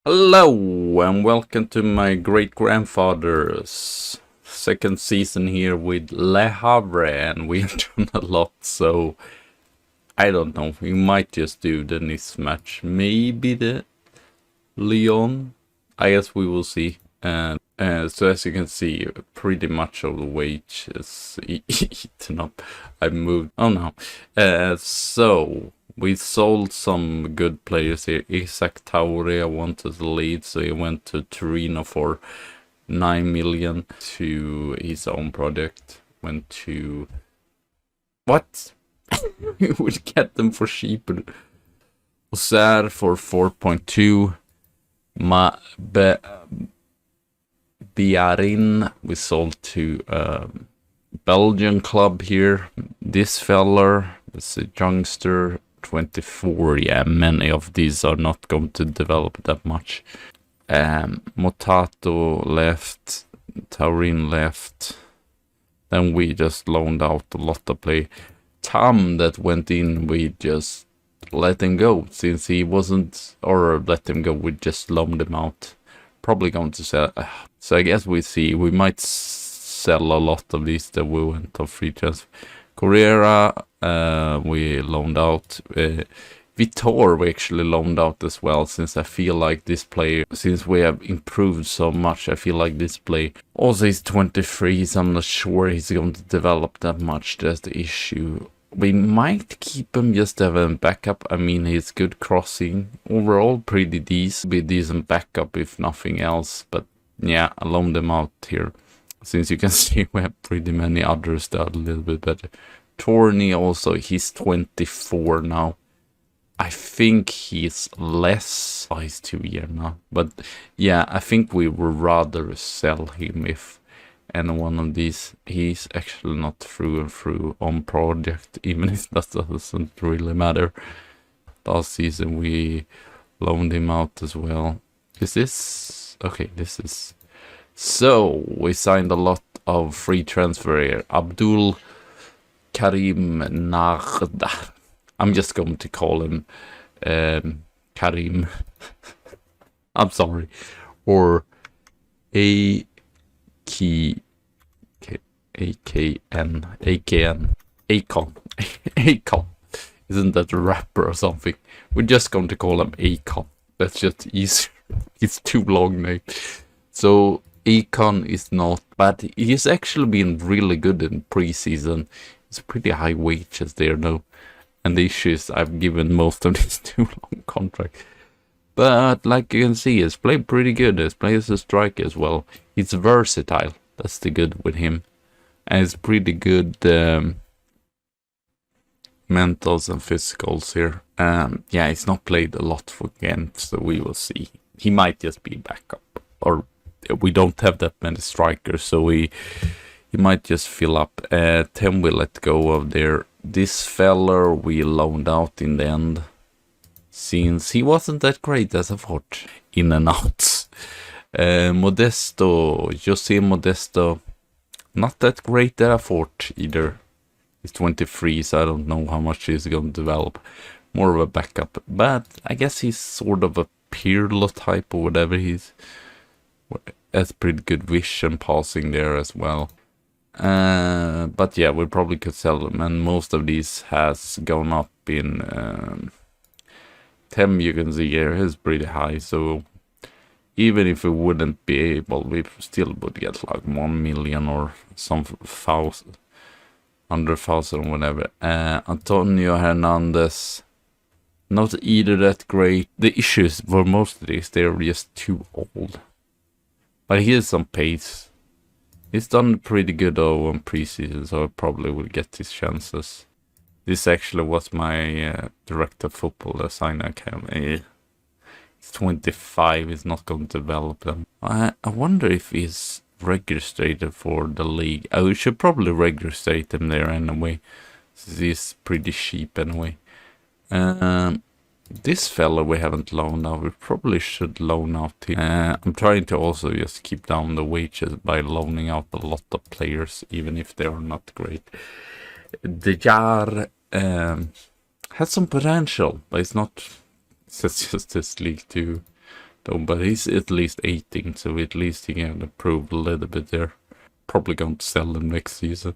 Hello and welcome to my great-grandfather's second season here with Le Havre, and we've done a lot, so I don't know, we might just do the Nice match, maybe the Lyon, I guess we will see. And so as you can see, pretty much of the wage is eaten up. I moved, oh no, so we sold some good players here. Isaac Taure wanted to lead, so he went to Torino for 9 million to his own project. Went to... What? We would get them for cheaper. Oser for 4.2. Biarin we sold to Belgian club here. This feller is a youngster, 24. Yeah, many of these are not going to develop that much. Motato left, Taurin left. Then we just loaned out a lot of play. Tam that went in, we just let him go since he wasn't, or let him go, we just loaned him out. Probably going to sell. So I guess we might sell a lot of these that we went on free transfer. Correa, we loaned out. Vitor we actually loaned out as well, since I feel like this player, since we have improved so much, I feel like this player, also he's 23, so I'm not sure he's going to develop that much. That's the issue. We might keep him just to have a backup. I mean, he's good crossing. Overall, pretty decent. Be decent backup if nothing else. But yeah, I loaned them out here. Since you can see, we have pretty many others that are a little bit better. Torney also, he's 24 now. I think he's less. Oh, he's 2 years now. But yeah, I think we would rather sell him if any one of these. He's actually not through and through on project, even if that doesn't really matter. Last season we loaned him out as well. Is this okay? This is, so we signed a lot of free transfer here. Abdul Karim Narda, I'm just going to call him Karim. I'm sorry. Or AKN. Akon. Isn't that a rapper or something? We're just going to call him Akon. That's just easier. It's too long name. So Akon is not, but he's actually been really good in preseason. It's pretty high wages there though. And the issue is I've given most of these too long contract. But like you can see, he's played pretty good. He's played as a striker as well. He's versatile. That's the good with him. And it's pretty good mentals and physicals here. Yeah, he's not played a lot for Ghent, so we will see. He might just be backup. Or we don't have that many strikers, so he might just fill up. 10 we let go of there. This feller we loaned out in the end, since he wasn't that great as a thought. In and out. Modesto, Jose Modesto, not that great at a thought either. He's 23, so I don't know how much he's going to develop. More of a backup, but I guess he's sort of a Pirlo type or whatever. He's has pretty good vision passing there as well. But yeah, we probably could sell them, and most of these has gone up in Tem. You can see here is pretty high, so even if we wouldn't be able, we still would get like 1 million or some thousand, 100,000 whatever. Antonio Hernandez, not either that great. The issues for most of these, they're just too old, but he has some pace. He's done pretty good though on preseason, so I probably will get his chances. This actually was my director of football assigned academy. He's 25, he's not going to develop them. I wonder if he's registered for the league. I should probably register him there anyway, since he's pretty cheap anyway. This fella we haven't loaned out. We probably should loan out him. I'm trying to also just keep down the wages by loaning out a lot of players, even if they are not great. Dejar has some potential, but it's not. It's just this League 2 though, but he's at least 18, so at least he can improve a little bit there. Probably going to sell them next season.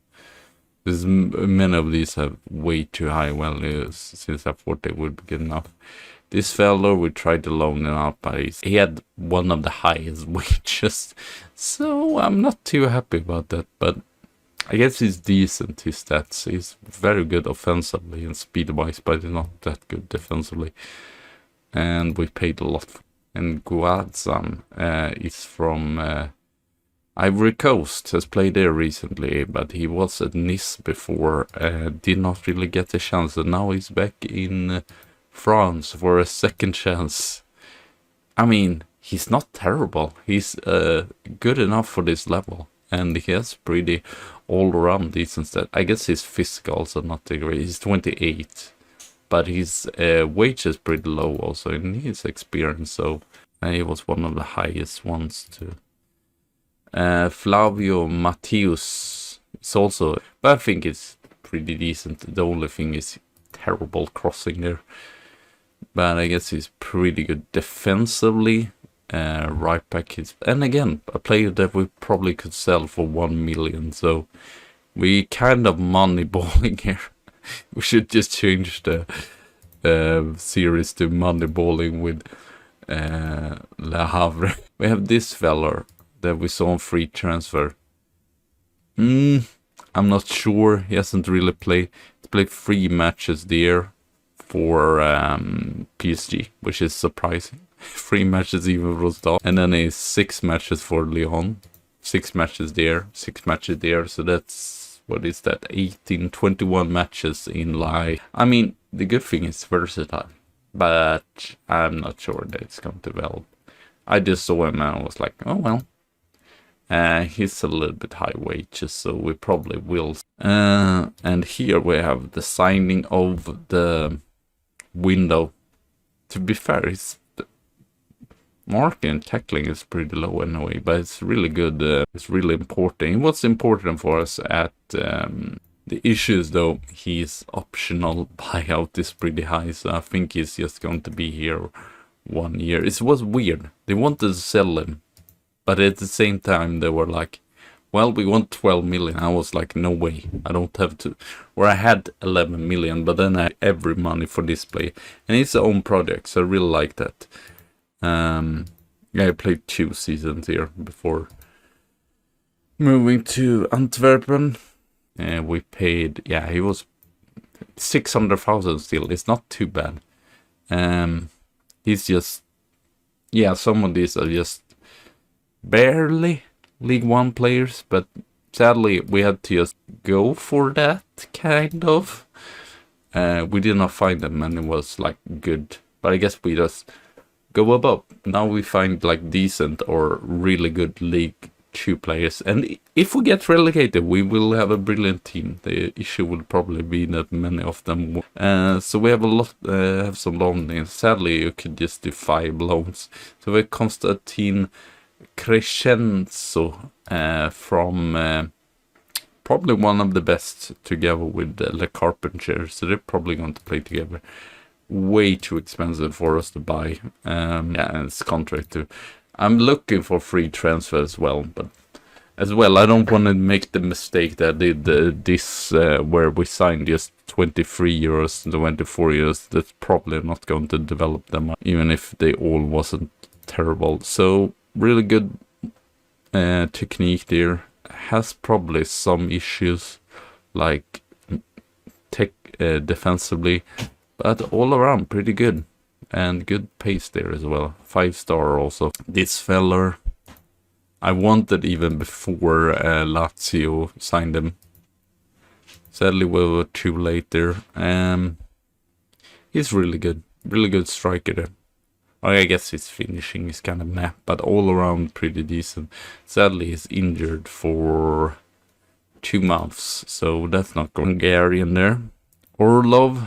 Because many of these have way too high values, since I thought they would be good enough. This fellow, we tried to loan him out, but he had one of the highest wages, so I'm not too happy about that, but I guess he's decent, his stats. He's very good offensively and speed-wise, but he's not that good defensively. And we paid a lot. And Guadzan is from Ivory Coast, has played there recently, but he was at Nice before, did not really get a chance, and now he's back in France for a second chance. I mean, he's not terrible. He's good enough for this level, and he has pretty all-around decent stats. I guess his physicals are not that great. He's 28, but his wage is pretty low also, and his experience, so he was one of the highest ones too. Flavio Mateus is also, but I think it's pretty decent. The only thing is terrible crossing there. But I guess he's pretty good defensively. Right back is, and again, a player that we probably could sell for 1 million. So we kind of moneyballing here. We should just change the series to Moneyballing with Le Havre. We have this fella that we saw on free transfer. I'm not sure. He hasn't really played. He's played 3 matches there for PSG, which is surprising. 3 matches even for Rostov. And then he's 6 matches for Lyon. 6 matches there, 6 matches there. So that's, what is that? 21 matches in live. I mean, the good thing is versatile, but I'm not sure that it's going to develop. I just saw him and I was like, oh well. He's a little bit high wages, so we probably will. And here we have the signing of the window. To be fair, his marking and tackling is pretty low anyway, but it's really good. It's really important. What's important for us at the issues, though, his optional buyout is pretty high, so I think he's just going to be here 1 year. It was weird. They wanted to sell him, but at the same time, they were like, well, we want 12 million. I was like, no way. I don't have to. Or I had 11 million, but then I had every money for this play. And it's their own project, so I really like that. Yeah, I played 2 seasons here before moving to Antwerpen. We paid, yeah, he was 600,000 still. It's not too bad. He's just, yeah, some of these are just barely League One players, but sadly we had to just go for that, kind of. We did not find them, and it was like good, but I guess we just go above. Now we find like decent or really good League 2 players, and if we get relegated, we will have a brilliant team. The issue will probably be that many of them. So we have a lot, have some loans. Sadly, you could just do 5 loans. So we Konstantin Crescenzo from probably one of the best together with Le Carpentier, so they're probably going to play together. Way too expensive for us to buy. Yeah, and it's contract too. I'm looking for free transfer as well, but as well, I don't want to make the mistake that I did this where we signed just 23 euros, 24 euros. That's probably not going to develop them, even if they all wasn't terrible. So really good technique there. Has probably some issues like defensively, but all around pretty good, and good pace there as well. 5-star also. This feller I wanted even before Lazio signed him. Sadly we were too late there. He's really good striker there. I guess his finishing is kind of meh, but all around pretty decent. Sadly, he's injured for 2 months, so that's not going. Hungarian there. Orlov,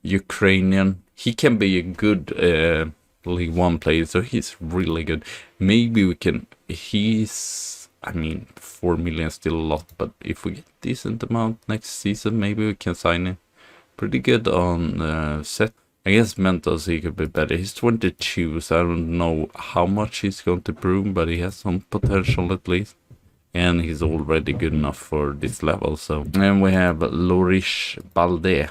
Ukrainian. He can be a good League One player, so he's really good. Maybe we can. I mean, 4 million is still a lot, but if we get decent amount next season, maybe we can sign him. Pretty good on set. I guess Mentos, he could be better. He's 22, so I don't know how much he's going to prove, but he has some potential at least. And he's already good enough for this level. So, and we have Lorish Balde.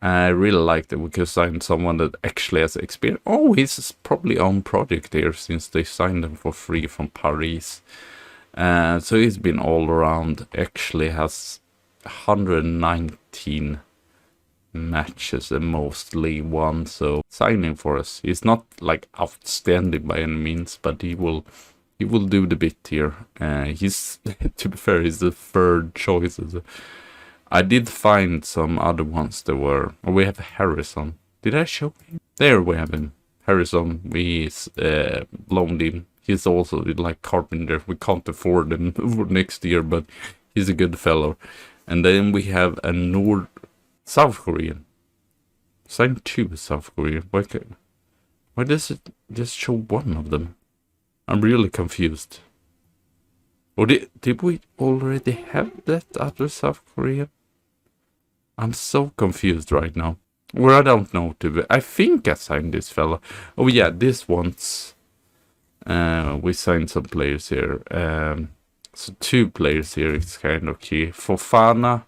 I really like that we could sign someone that actually has experience. Oh, he's probably on project here since they signed him for free from Paris. So he's been all around. Actually has 119 matches and mostly won. So signing for us. He's not like outstanding by any means, but he will do the bit here. He's, to be fair, he's the third choice. I did find some other ones that were... Oh, we have Harrison. Did I show him? There we have him. Harrison, he's loaned in. He's also like carpenter. We can't afford him for next year, but he's a good fellow. And then we have a South Korean. Signed 2 South Korean. Why does it just show one of them? I'm really confused. Or did we already have that other South Korean? I'm so confused right now. Or I don't know. I think I signed this fella. Oh yeah, this one's... we signed some players here. So 2 players here is kind of key. Fofana,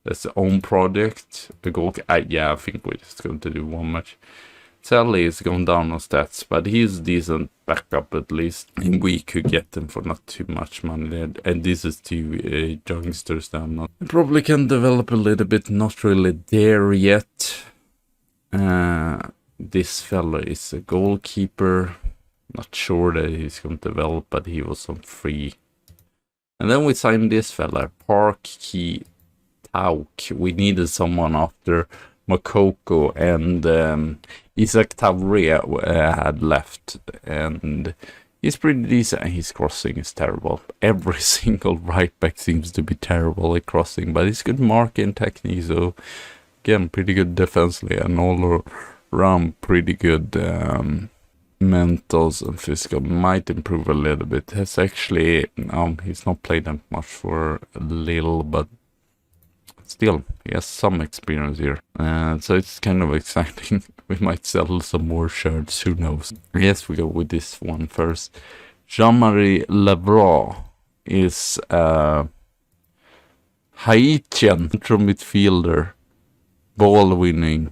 that's the own project. The goal, yeah, I think we're just going to do 1 match. Sally is going down on stats, but he's decent backup at least. And we could get them for not too much money there. And this is 2 youngsters that I'm not... Probably can develop a little bit, not really there yet. This fella is a goalkeeper. Not sure that he's going to develop, but he was on free. And then we signed this fella, Park Ki Tauk. We needed someone after Makoko and Isaac Havre had left, and he's pretty decent. His crossing is terrible. Every single right back seems to be terrible at crossing, but he's good marking technique, so again, pretty good defensively and all around pretty good mentals and physical. Might improve a little bit. Has actually, he's not played that much for a little, but still, he has some experience here. So it's kind of exciting. We might sell some more shirts, who knows. Yes, we go with this one first. Jean-Marie Lebras is Haitian central midfielder. Ball winning.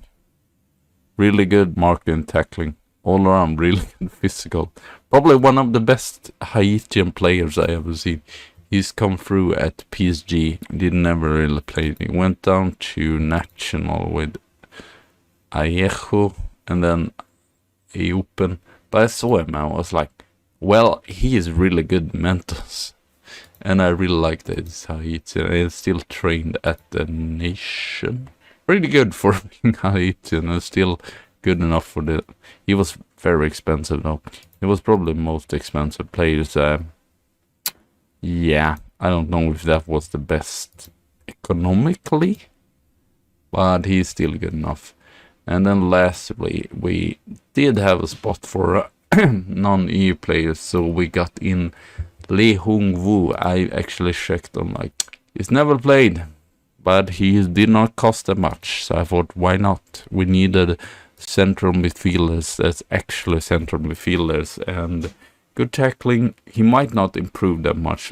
Really good marking and tackling. All around, really good physical. Probably one of the best Haitian players I ever seen. He's come through at PSG. Did never really play. He went down to National with Aiejo and then Eupen. But I saw him and I was like, well, he is really good mentors. And I really like that it's Haitian. He's still trained at the Nation. Pretty good for being Haitian and still good enough for the... He was very expensive though. He was probably the most expensive players. Yeah, I don't know if that was the best economically, but he's still good enough. And then lastly, we did have a spot for non-EU players, so we got in Lee Hung-woo. I actually checked on, like, he's never played, but he did not cost that much, so I thought, why not? We needed central midfielders that's actually central midfielders, and good tackling. He might not improve that much.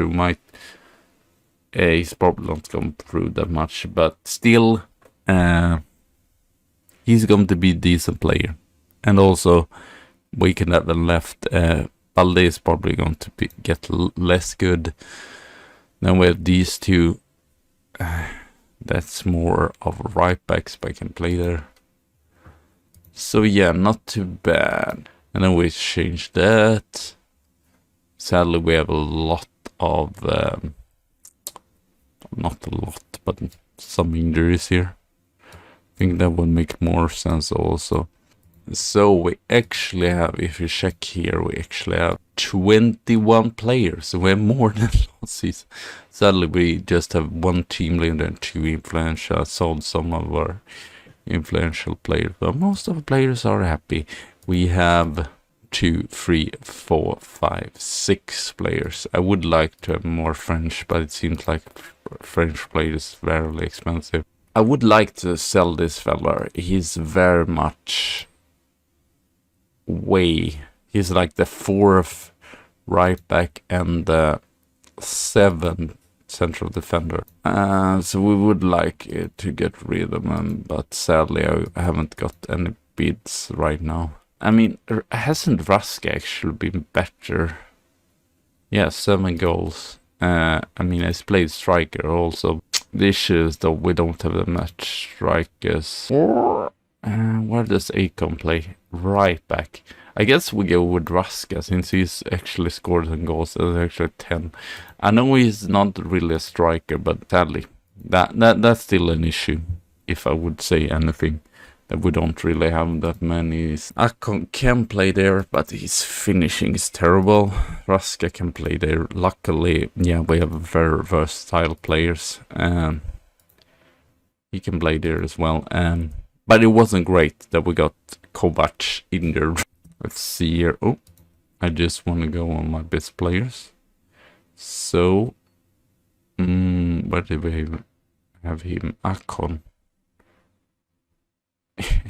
He's probably not going to improve that much, but still, he's going to be a decent player. And also, we can have them left. Balde is probably going to get less good. Then we have these 2. That's more of right backs, but I can play there. So yeah, not too bad. And then we change that. Sadly, we have a lot of, not a lot, but some injuries here. I think that would make more sense also. So we actually have, if you check here, we actually have 21 players. So we have more than last season. Sadly, we just have 1 team leader and 2 influential. I sold some of our influential players, but most of the players are happy. We have 2, 3, 4, 5, 6 players. I would like to have more French, but it seems like French players very expensive. I would like to sell this fella. He's very much he's like the 4th right back and the 7th central defender. So we would like to get rid of him, but sadly I haven't got any bids right now. I mean, hasn't Raska actually been better? Yeah, 7 goals. I mean, he's played striker also. The issue is though we don't have that much strikers. Where does Akon play? Right back. I guess we go with Raska since he's actually scored some goals. There's actually 10. I know he's not really a striker, but sadly, that's still an issue. If I would say anything, that we don't really have that many. Akon can play there, but his finishing is terrible. Raska can play there. Luckily, yeah, we have very versatile players. He can play there as well. But it wasn't great that we got Kovac in there. Let's see here. Oh, I just want to go on my best players. So, where did we have him? Akon.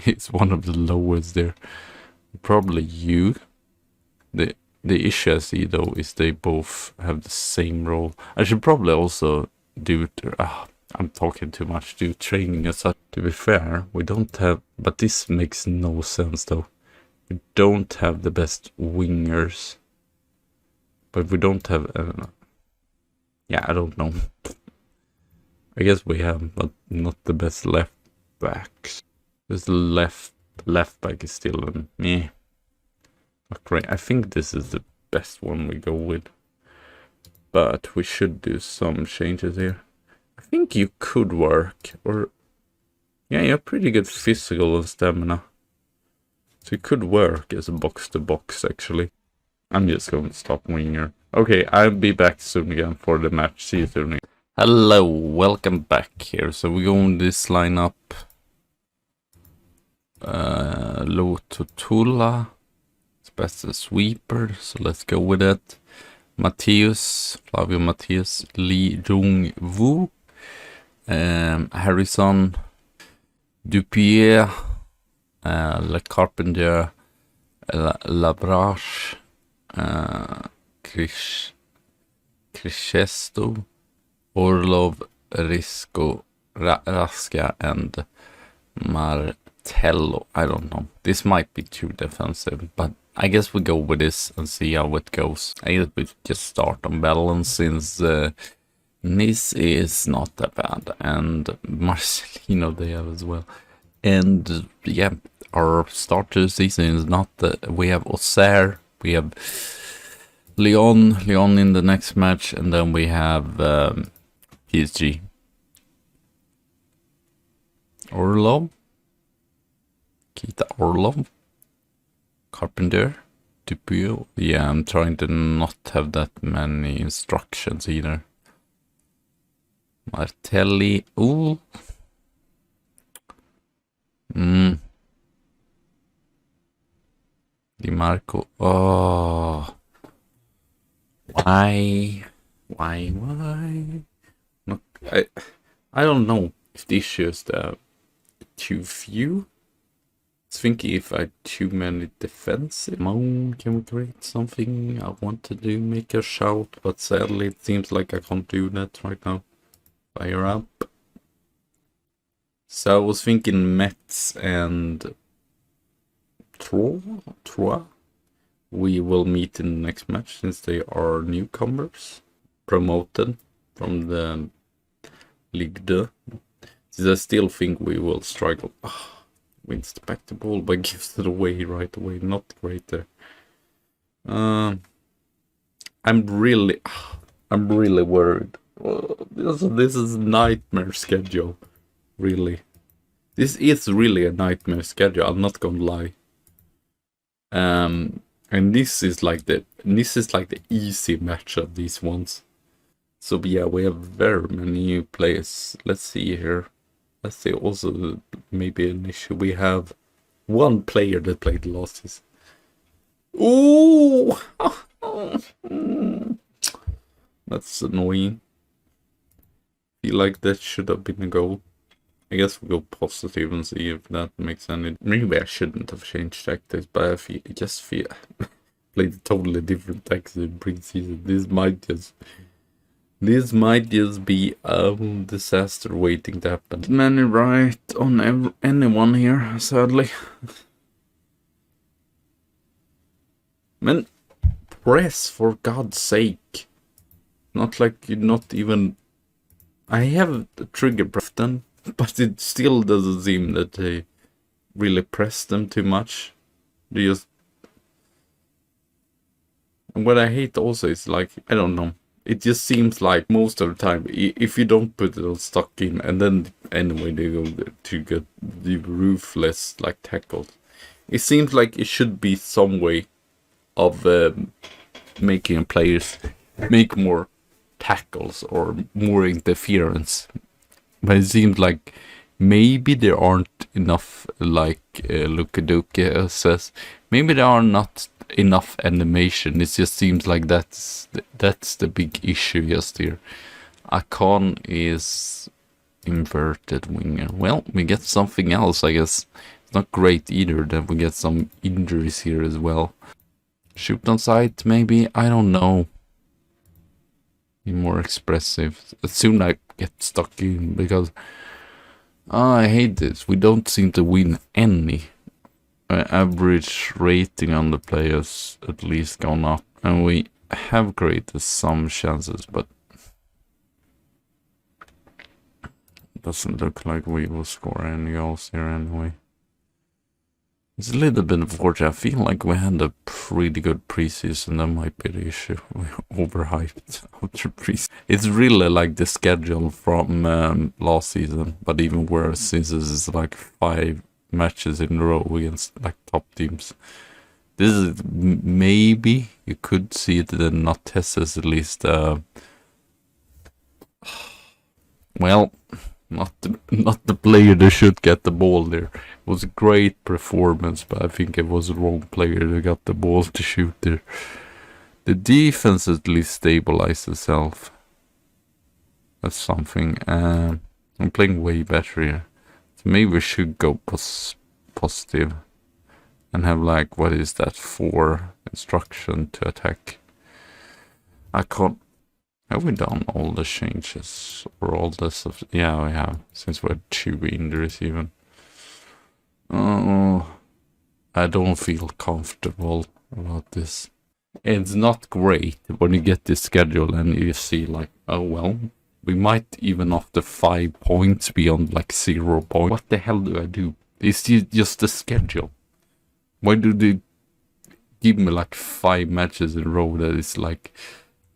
It's one of the lowest there. Probably you. The issue I see though is they both have the same role. I should probably also do I'm talking too much. Do training as such. To be fair, we don't have, but this makes no sense though. We don't have the best wingers, but we don't have. Yeah, I don't know. I guess we have, but not the best left backs. This left back is still meh. Not great. I think this is the best one we go with, but we should do some changes here. I think you could work, or yeah, you're pretty good physical and stamina, so you could work as a box-to-box actually. I'm just going to stop winger. Okay, I'll be back soon again for the match. See you soon. Hello, welcome back here. So we go in this lineup. Lototula, it's best a sweeper, so let's go with it. Flavio Matthews, Lee Jung-woo, Harrison, Dupier, Le Carpentier, Labrache, Crichesto, Orlov, Raska, and Martello. I don't know. This might be too defensive, but I guess we go with this and see how it goes. I guess we just start on balance since Nice is not that bad, and Marcelino they have as well. And yeah, our start to the season is not that we have Auxerre, we have Lyon in the next match, and then we have PSG. Orlov, Kita Orlov, Carpenter, Dupuy. Yeah, I'm trying to not have that many instructions either. Martelli. Ooh. Di Marco. Oh. Why? Look, I don't know if the issue is too few. I was thinking if I had too many defensive. Can we create something? I want to make a shout, but sadly it seems like I can't do that right now. Fire up. So I was thinking Metz and Troyes. We will meet in the next match since they are newcomers, promoted from the Ligue 2. Since I still think we will struggle. Wins back the ball but gives it away right away. Not great there. I'm really worried. This is a nightmare schedule. Really. This is really a nightmare schedule, I'm not gonna lie. And this is like the easy match of these ones. So yeah, we have very many new players. Let's see here. Let's see also maybe an issue. We have one player that played last season. Ooh! That's annoying. Feel like that should have been a goal. I guess we'll go positive and see if that makes any... Maybe I shouldn't have changed tactics, but I just feel... played totally different tactics in pre-season. This might just be a disaster waiting to happen. Many right on anyone here, sadly. Man, press for God's sake. Not like you're not even... I have the trigger press then, but it still doesn't seem that they really press them too much. They just... And what I hate also is like, I don't know. It just seems like most of the time, if you don't put it on stuck in, and then anyway they go to get the ruthless like tackles. It seems like it should be some way of making players make more tackles or more interference. But it seems like maybe there aren't enough, like Lukaduke says, maybe there are not enough animation. It just seems like that's the big issue just here. Akon is inverted winger. Well, we get something else, I guess. It's not great either that we get some injuries here as well. Shoot on sight, maybe? I don't know. Be more expressive. Soon I get stuck in because I hate this. We don't seem to win any. Average rating on the players at least gone up, and we have created some chances, but doesn't look like we will score any goals here anyway. It's a little bit unfortunate. I feel like we had a pretty good preseason. That might be the issue. We're overhyped after preseason. It's really like the schedule from last season, but even worse since this is like 5 matches in a row against like top teams. This is maybe you could see it in not Tesses at least. Well, not the player that should get the ball there. It was a great performance, but I think it was the wrong player that got the ball to shoot there. The defense at least stabilized itself. That's something. I'm playing way better here. Maybe we should go positive and have like, what is that, 4 instruction to attack. I can't... Have we done all the changes or all the stuff? Yeah, we have, since we had 2 injuries even. Oh, I don't feel comfortable about this. It's not great when you get this schedule and you see like, oh well, we might even after 5 points be on like 0 points. What the hell do I do? It's just the schedule. Why do they give me like 5 matches in a row that is like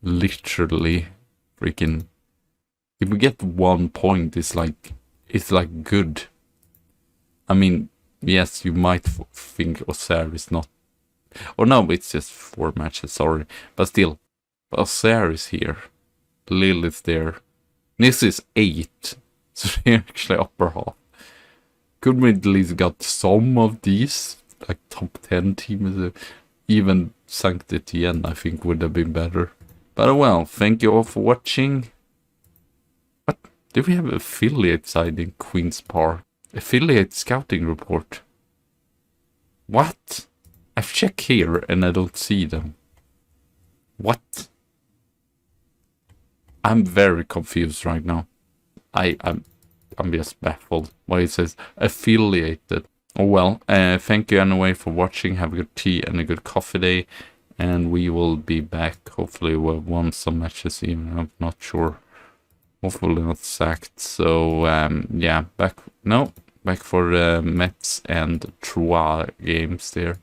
literally freaking... If we get 1 point, it's like good. I mean, yes, you might think Auxerre is not... Or no, it's just 4 matches, sorry. But still, Auxerre is here. Lille is there. This is 8, so they're actually upper half. Could we at least got some of these, like top 10 teams? Even Saint Etienne, I think, would have been better. But well, thank you all for watching. What? Do we have an affiliate side in Queen's Park? Affiliate scouting report. What? I've checked here and I don't see them. What? I'm very confused right now. I'm just baffled why it says affiliated. Oh well, thank you anyway for watching. Have a good tea and a good coffee day. And we will be back. Hopefully we'll won some matches even. I'm not sure. Hopefully not sacked. So yeah, back for the Mets and Troyes games there.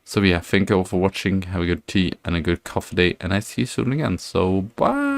So yeah, thank you all for watching. Have a good tea and a good coffee day. And I see you soon again. So bye.